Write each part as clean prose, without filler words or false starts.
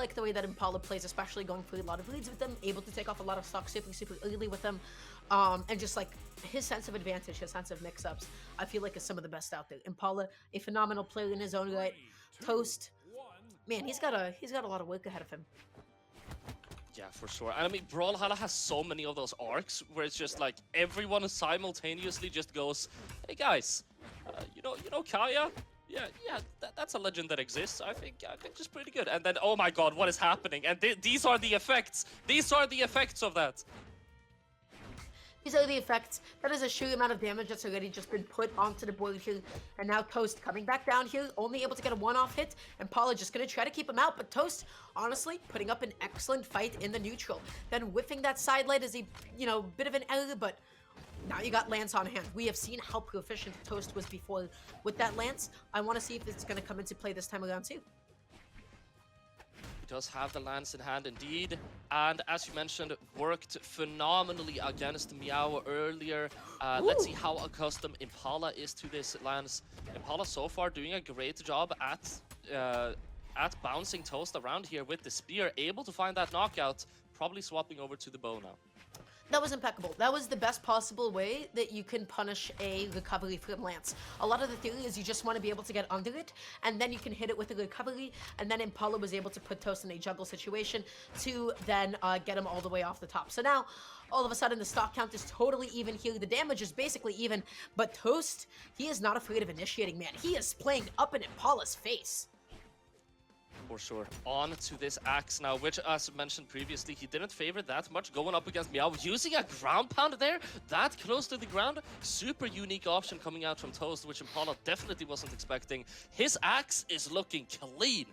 like the way that Impala plays, especially going for a lot of leads with them, able to take off a lot of stock super early with them, and just like his sense of advantage, his sense of mix-ups, I feel like is some of the best out there. Impala, a phenomenal player in his own right. Toast, man, he's got a lot of work ahead of him. Yeah, for sure. And I mean, Brawlhalla has so many of those arcs where it's just like everyone simultaneously just goes, "Hey guys, you know Kaya? Yeah, that's a legend that exists. I think she's pretty good." And then, oh my god, what is happening? And these are the effects. These are the effects of that. These are the effects. That is a sheer amount of damage that's already just been put onto the board here. And now Toast coming back down here, only able to get a one-off hit. And Paula just going to try to keep him out. But Toast, honestly, putting up an excellent fight in the neutral. Then whiffing that side light is a, bit of an error, but now you got Lance on hand. We have seen how proficient Toast was before with that Lance. I want to see if it's going to come into play this time around too. Does have the Lance in hand indeed, and as you mentioned, worked phenomenally against Meow earlier. Let's see how accustomed Impala is to this Lance. Impala so far doing a great job at bouncing Toast around here with the spear, able to find that knockout, probably swapping over to the bow now. That was impeccable. That was the best possible way that you can punish a recovery from Lance. A lot of the theory is you just want to be able to get under it, and then you can hit it with a recovery, and then Impala was able to put Toast in a juggle situation to then get him all the way off the top. So now, all of a sudden, the stock count is totally even here. The damage is basically even, but Toast, he is not afraid of initiating, man. He is playing up in Impala's face. For sure. On to this axe now, which, as mentioned previously, he didn't favor that much going up against Meow. Using a ground pound there, that close to the ground. Super unique option coming out from Toast, which Impala definitely wasn't expecting. His axe is looking clean.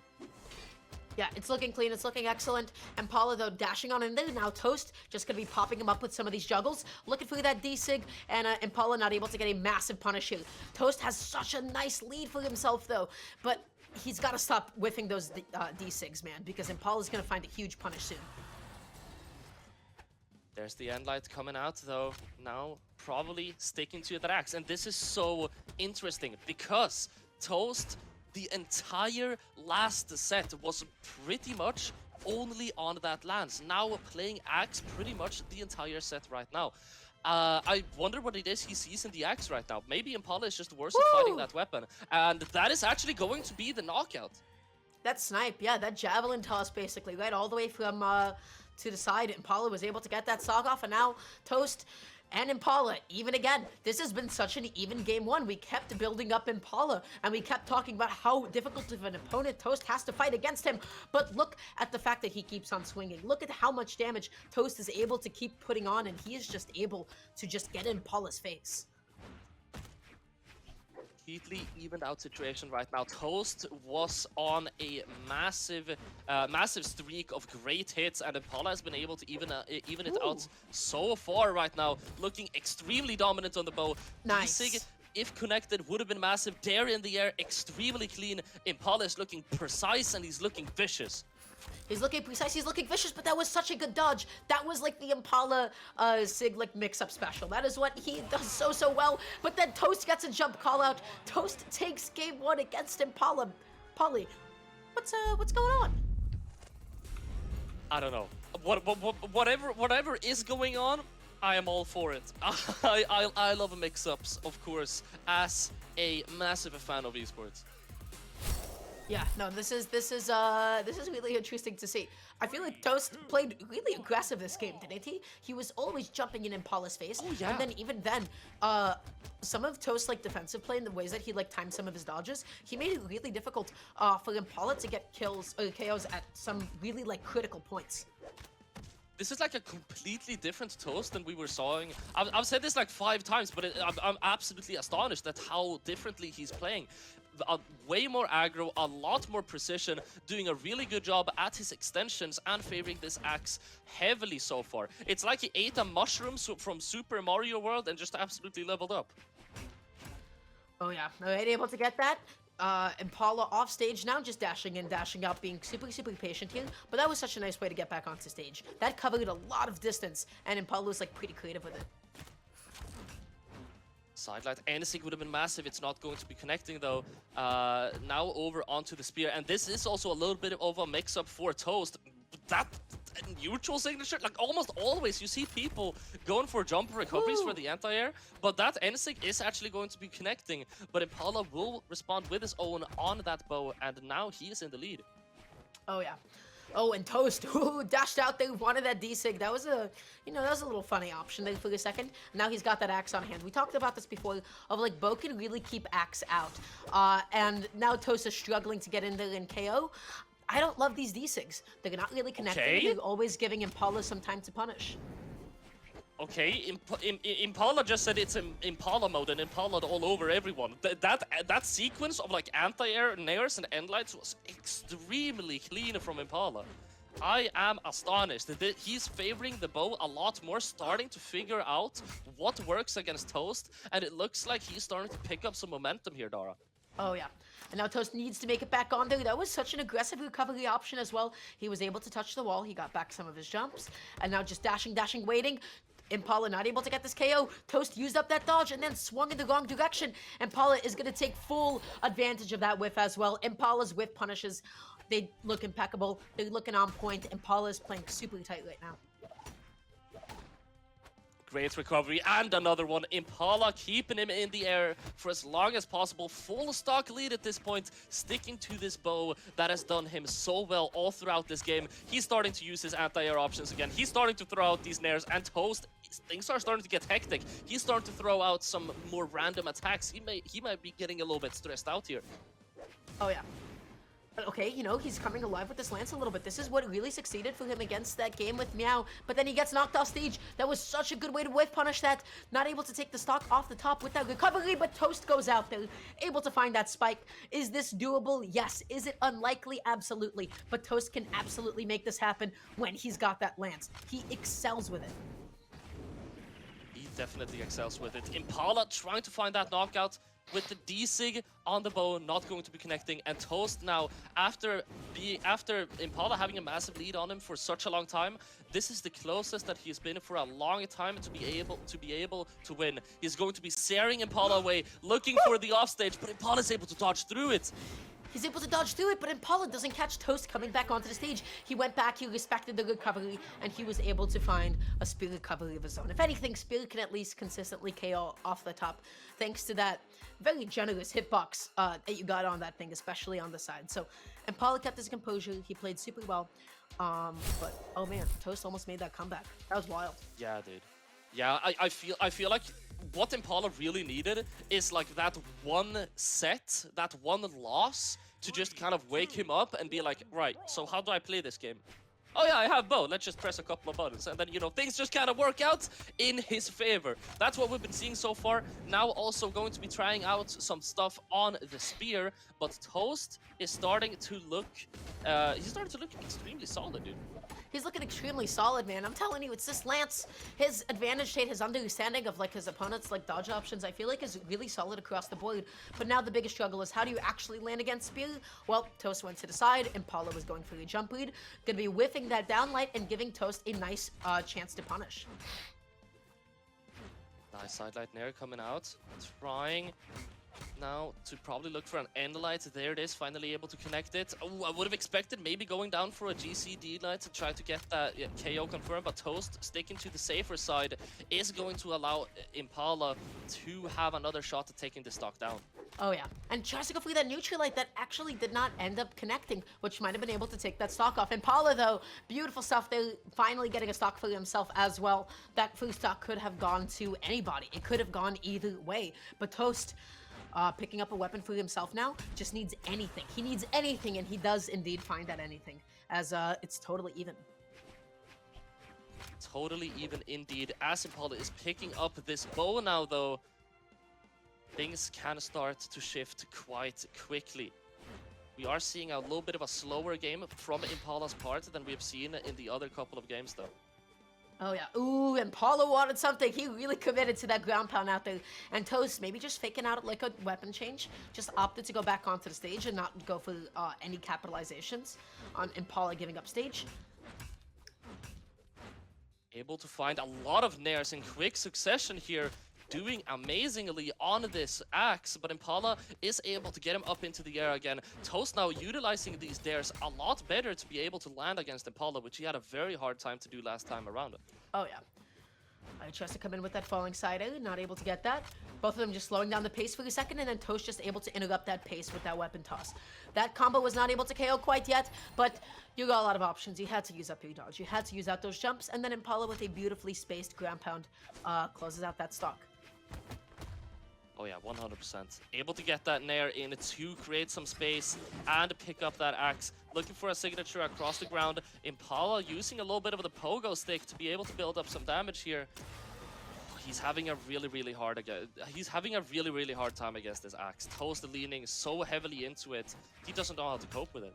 Yeah, it's looking clean, it's looking excellent. Impala, though, dashing on in there. Now Toast just going to be popping him up with some of these juggles. Looking for that D-Sig, and Impala not able to get a massive punish here. Toast has such a nice lead for himself, though, but he's got to stop whiffing those D-Sigs, man, because Impala's going to find a huge punish soon. There's the end light coming out, though. Now, probably sticking to that axe. And this is so interesting, because Toast, the entire last set was pretty much only on that Lance. Now playing axe pretty much the entire set right now. I wonder what it is he sees in the axe right now. Maybe Impala is just worse at fighting that weapon. And that is actually going to be the knockout. That snipe, yeah, that javelin toss basically, right all the way from to the side. Impala was able to get that sock off, and now Toast and Impala, even again. This has been such an even game one. We kept building up Impala, and we kept talking about how difficult of an opponent Toast has to fight against him. But look at the fact that he keeps on swinging. Look at how much damage Toast is able to keep putting on, and he is just able to just get in Impala's face. Completely evened out situation right now. Toast was on a massive streak of great hits, and Impala has been able to even it out so far right now, looking extremely dominant on the bow. Nice. D-Sig, if connected, would have been massive. Dare in the air, extremely clean. Impala is looking precise, and he's looking vicious. He's looking precise, he's looking vicious, but that was such a good dodge. That was like the Impala Sig like mix-up special. That is what he does so well. But then Toast gets a jump call out. Toast takes game one against Impala. Polly, what's going on? I don't know. Whatever is going on, I am all for it. I love mix-ups, of course, as a massive fan of esports. Yeah, no, this is really interesting to see. I feel like Toast played really aggressive this game, didn't he? He was always jumping in Impala's face. Oh, yeah. And then even then, some of Toast's like defensive play and the ways that he like timed some of his dodges, he made it really difficult for Impala to get kills or KOs at some really like critical points. This is like a completely different Toast than we were seeing. I've said this like 5 times, but I'm absolutely astonished at how differently he's playing. Way more aggro, a lot more precision, doing a really good job at his extensions and favoring this axe heavily so far. It's like he ate a mushroom from Super Mario World and just absolutely leveled up. Oh yeah, alright, able to get that. Impala off stage now, just dashing in, dashing out, being super patient here. But that was such a nice way to get back onto stage. That covered a lot of distance, and Impala was like pretty creative with it. Sidelight anything would have been massive. It's not going to be connecting though. Now over onto the spear, and this is also a little bit of a mix-up for Toast. That neutral signature, like almost always you see people going for jump recoveries for the anti-air, but that NSIG is actually going to be connecting, but Impala will respond with his own on that bow, and now he is in the lead. Oh yeah. Oh, and Toast, who dashed out there, wanted that D-Sig. That was a, that was a little funny option there for a second. Now he's got that Axe on hand. We talked about this before, of like, Bo can really keep Axe out. And now Toast is struggling to get in there and KO. I don't love these D-Sigs. They're not really connecting. Okay. They're always giving Impala some time to punish. Okay, Impala just said it's Impala mode and Impala all over everyone. That sequence of like anti-air, nairs, and endlights was extremely clean from Impala. I am astonished that he's favoring the bow a lot more, starting to figure out what works against Toast, and it looks like he's starting to pick up some momentum here, Dara. Oh yeah. And now Toast needs to make it back on there. That was such an aggressive recovery option as well. He was able to touch the wall. He got back some of his jumps. And now just dashing, waiting. Impala not able to get this KO. Toast used up that dodge and then swung in the wrong direction. Impala is going to take full advantage of that whiff as well. Impala's whiff punishes. They look impeccable. They're looking on point. Impala is playing super tight right now. Great recovery, and another one. Impala keeping him in the air for as long as possible. Full stock lead at this point, sticking to this bow that has done him so well all throughout this game. He's starting to use his anti-air options again. He's starting to throw out these nairs, and Toast, things are starting to get hectic. He's starting to throw out some more random attacks. He might be getting a little bit stressed out here. Oh yeah. But okay, he's coming alive with this lance a little bit. This is what really succeeded for him against that game with Meow. But then he gets knocked off stage. That was such a good way to whiff punish that. Not able to take the stock off the top with that recovery, but Toast goes out there, able to find that spike. Is this doable? Yes. Is it unlikely? Absolutely. But Toast can absolutely make this happen when he's got that lance. He excels with it. He definitely excels with it. Impala trying to find that knockout with the D-Sig on the bow, not going to be connecting, and Toast now, after Impala having a massive lead on him for such a long time, this is the closest that he's been for a long time to be able to win. He's going to be searing Impala away, looking for the offstage, but Impala's able to dodge through it. He's able to dodge through it, but Impala doesn't catch Toast coming back onto the stage. He went back, he respected the recovery, and he was able to find a spear recovery of his own. If anything, Spear can at least consistently KO off the top, thanks to that very generous hitbox that you got on that thing, especially on the side. So Impala kept his composure, he played super well, but oh man, Toast almost made that comeback. That was wild. Yeah, dude. Yeah, I feel like what Impala really needed is like that one set, that one loss to just kind of wake him up and be like, right, so how do I play this game? Oh yeah, I have bow. Let's just press a couple of buttons. And then, things just kind of work out in his favor. That's what we've been seeing so far. Now also going to be trying out some stuff on the spear. But Toast is starting to look, extremely solid, dude. He's looking extremely solid, man. I'm telling you, it's this lance. His advantage state, his understanding of his opponent's dodge options, I feel like is really solid across the board. But now the biggest struggle is how do you actually land against Spear? Well, Toast went to the side. Impala was going for a jump lead. Gonna be whiffing that downlight and giving Toast a nice chance to punish. Nice sidelight nair coming out. Trying now to probably look for an end light. There it is, finally able to connect it. Oh, I would have expected maybe going down for a GCD light to try to get that KO confirmed, but Toast, sticking to the safer side, is going to allow Impala to have another shot at taking the stock down. Oh yeah, and tries to go for that neutral light that actually did not end up connecting, which might have been able to take that stock off. Impala though, beautiful stuff there, finally getting a stock for himself as well. That free stock could have gone to anybody. It could have gone either way, but Toast, picking up a weapon for himself now, just needs anything. He needs anything, and he does indeed find that anything, as it's totally even. Totally even indeed, as Impala is picking up this bow now though, things can start to shift quite quickly. We are seeing a little bit of a slower game from Impala's part than we've seen in the other couple of games though. Oh yeah, ooh, Impala wanted something. He really committed to that ground pound out there. And Toast, maybe just faking out like a weapon change, just opted to go back onto the stage and not go for any capitalizations on Impala giving up stage. Able to find a lot of nairs in quick succession here. doing amazingly on this axe, but Impala is able to get him up into the air again. Toast now utilizing these dares a lot better to be able to land against Impala, which he had a very hard time to do last time around. Oh, yeah. I tries to come in with that falling side A, not able to get that. Both of them just slowing down the pace for a second, and then Toast just able to interrupt that pace with that weapon toss. That combo was not able to KO quite yet, but you got a lot of options. You had to use up your dodge, you had to use out those jumps, and then Impala with a beautifully spaced ground pound closes out that stock. Oh yeah, 100%. Able to get that Nair in to create some space and pick up that axe. Looking for a signature across the ground. Impala using a little bit of the pogo stick to be able to build up some damage here. He's having a really hard time against this axe. Toast leaning so heavily into it. He doesn't know how to cope with it.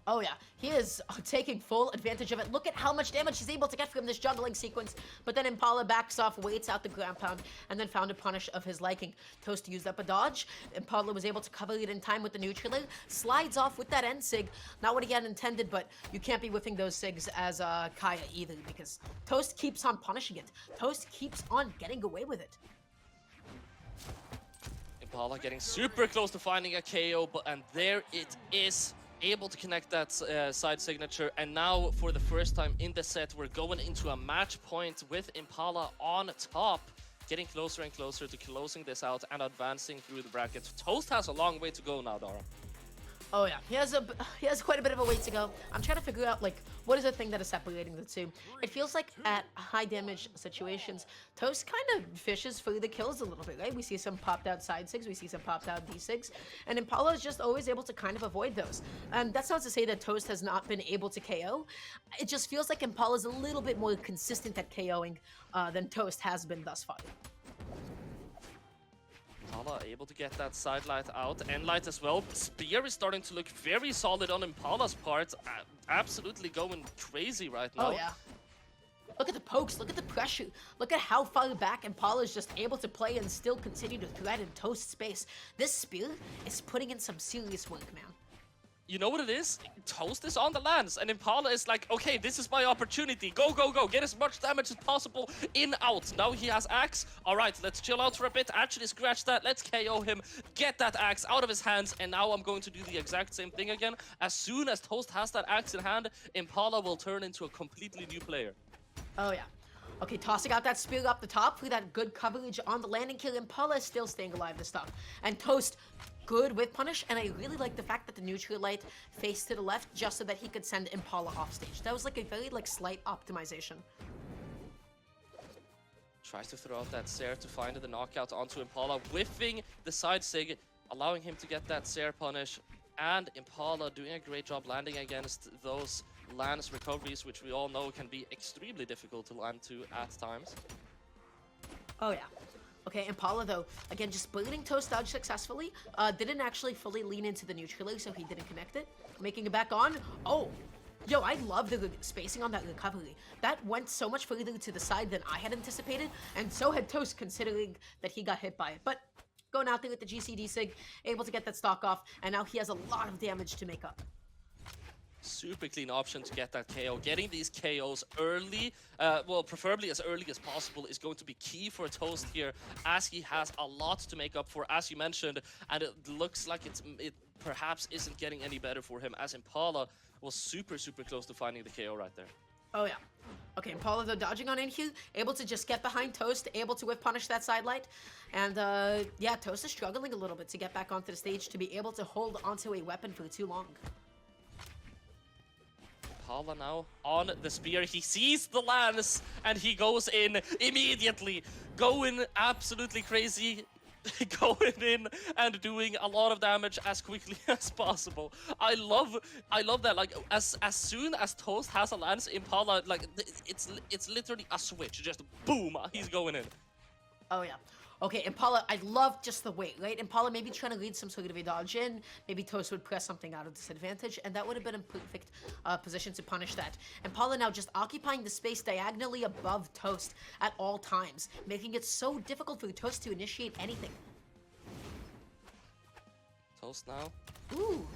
Oh yeah, he is taking full advantage of it. Look at how much damage he's able to get from this juggling sequence. But then Impala backs off, waits out the ground pound, and then found a punish of his liking. Toast used up a dodge. Impala was able to cover it in time with the neutral air. Slides off with that end sig. Not what he had intended, but you can't be whiffing those sigs as Kaya either, because Toast keeps on punishing it. Toast keeps on getting away with it. Impala getting super close to finding a KO, and there it is. Able to connect that side signature, and now for the first time in the set we're going into a match point with Impala on top, getting closer and closer to closing this out and advancing through the bracket. Toast has a long way to go now, Dara. Oh yeah, he has quite a bit of a way to go. I'm trying to figure out like what is the thing that is separating the two. It feels like at high damage situations, Toast kind of fishes for the kills a little bit, right? We see some popped out side sigs, we see some popped out D sigs, and Impala is just always able to kind of avoid those. And that's not to say that Toast has not been able to KO. It just feels like Impala is a little bit more consistent at KOing than Toast has been thus far. Impala able to get that side light out, end light as well. Spear is starting to look very solid on Impala's part. Absolutely going crazy right now. Oh yeah. Look at the pokes, look at the pressure. Look at how far back Impala is just able to play and still continue to threaten Toast space. This spear is putting in some serious work, man. You know what it is? Toast is on the lands, and Impala is like, okay, this is my opportunity. Go, go, go. Get as much damage as possible. In, out. Now he has axe. All right, let's chill out for a bit. Actually scratch that. Let's KO him. Get that axe out of his hands, and now I'm going to do the exact same thing again. As soon as Toast has that axe in hand, Impala will turn into a completely new player. Oh, yeah. Okay, tossing out that spear up the top for that good coverage on the landing kill. Impala is still staying alive this stuff. And Toast, good with punish, and I really like the fact that the neutral light faced to the left just so that he could send Impala off stage. That was like a very slight optimization. Tries to throw out that Sair to find the knockout onto Impala, whiffing the side sig, allowing him to get that Sair punish, and Impala doing a great job landing against those Lance recoveries, which we all know can be extremely difficult to land to at times. Oh yeah. Okay, Impala though, again, just bleeding Toast dodge successfully. Didn't actually fully lean into the neutral, so he didn't connect it. Making it back on. Oh, yo, I love the spacing on that recovery. That went so much further to the side than I had anticipated, and so had Toast considering that he got hit by it. But going out there with the GCD sig, able to get that stock off, and now he has a lot of damage to make up. Super clean option to get that KO. Getting these KOs early, well, preferably as early as possible, is going to be key for Toast here, as he has a lot to make up for, as you mentioned, and it looks like it perhaps isn't getting any better for him, as Impala was super close to finding the KO right there. Oh yeah. Okay, Impala though dodging on in here, able to just get behind Toast, able to whip punish that side light, and yeah, Toast is struggling a little bit to get back onto the stage to be able to hold onto a weapon for too long. Impala now on the spear. He sees the lance and he goes in immediately, going absolutely crazy, going in and doing a lot of damage as quickly as possible. I love that. Like as soon as Toast has a lance, Impala, like it's literally a switch. Just boom, he's going in. Oh yeah. Okay, Impala, I love just the weight, right? Impala maybe trying to lead some sort of a dodge in. Maybe Toast would press something out of disadvantage, and that would have been a perfect position to punish that. Impala now just occupying the space diagonally above Toast at all times, making it so difficult for Toast to initiate anything. Toast now. Ooh.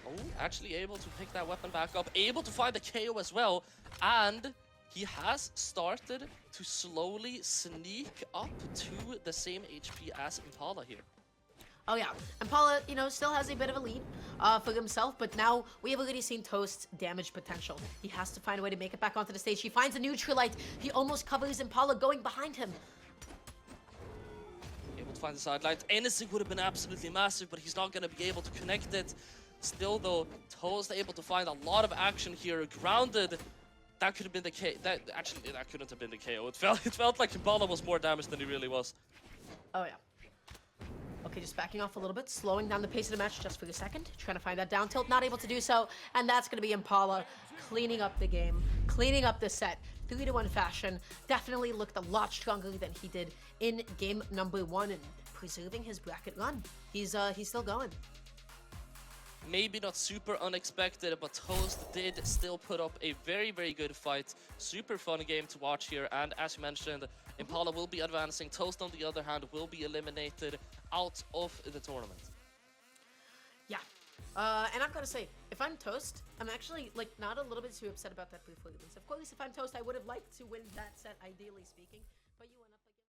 Oh, actually able to pick that weapon back up, able to find the KO as well, and he has started to slowly sneak up to the same HP as Impala here. Oh yeah, Impala, still has a bit of a lead for himself, but now we have already seen Toast's damage potential. He has to find a way to make it back onto the stage. He finds a Neutralite. He almost covers Impala going behind him. Able to find the sidelight. Anything would have been absolutely massive, but he's not going to be able to connect it. Still though, Toast able to find a lot of action here. Grounded. That could have been the KO. That couldn't have been the KO. It felt like Impala was more damaged than he really was. Oh yeah. Okay, just backing off a little bit, slowing down the pace of the match just for a second, trying to find that down tilt, not able to do so, and that's going to be Impala cleaning up the game, cleaning up the set, 3-1 fashion. Definitely looked a lot stronger than he did in game number 1 and preserving his bracket run. He's still going. Maybe not super unexpected, but Toast did still put up a very, very good fight. Super fun game to watch here, and as you mentioned, Impala will be advancing. Toast, on the other hand, will be eliminated out of the tournament. Yeah. And I've got to say, if I'm Toast, I'm actually, not a little bit too upset about that brief release. Of course, if I'm Toast, I would have liked to win that set, ideally speaking, but you went up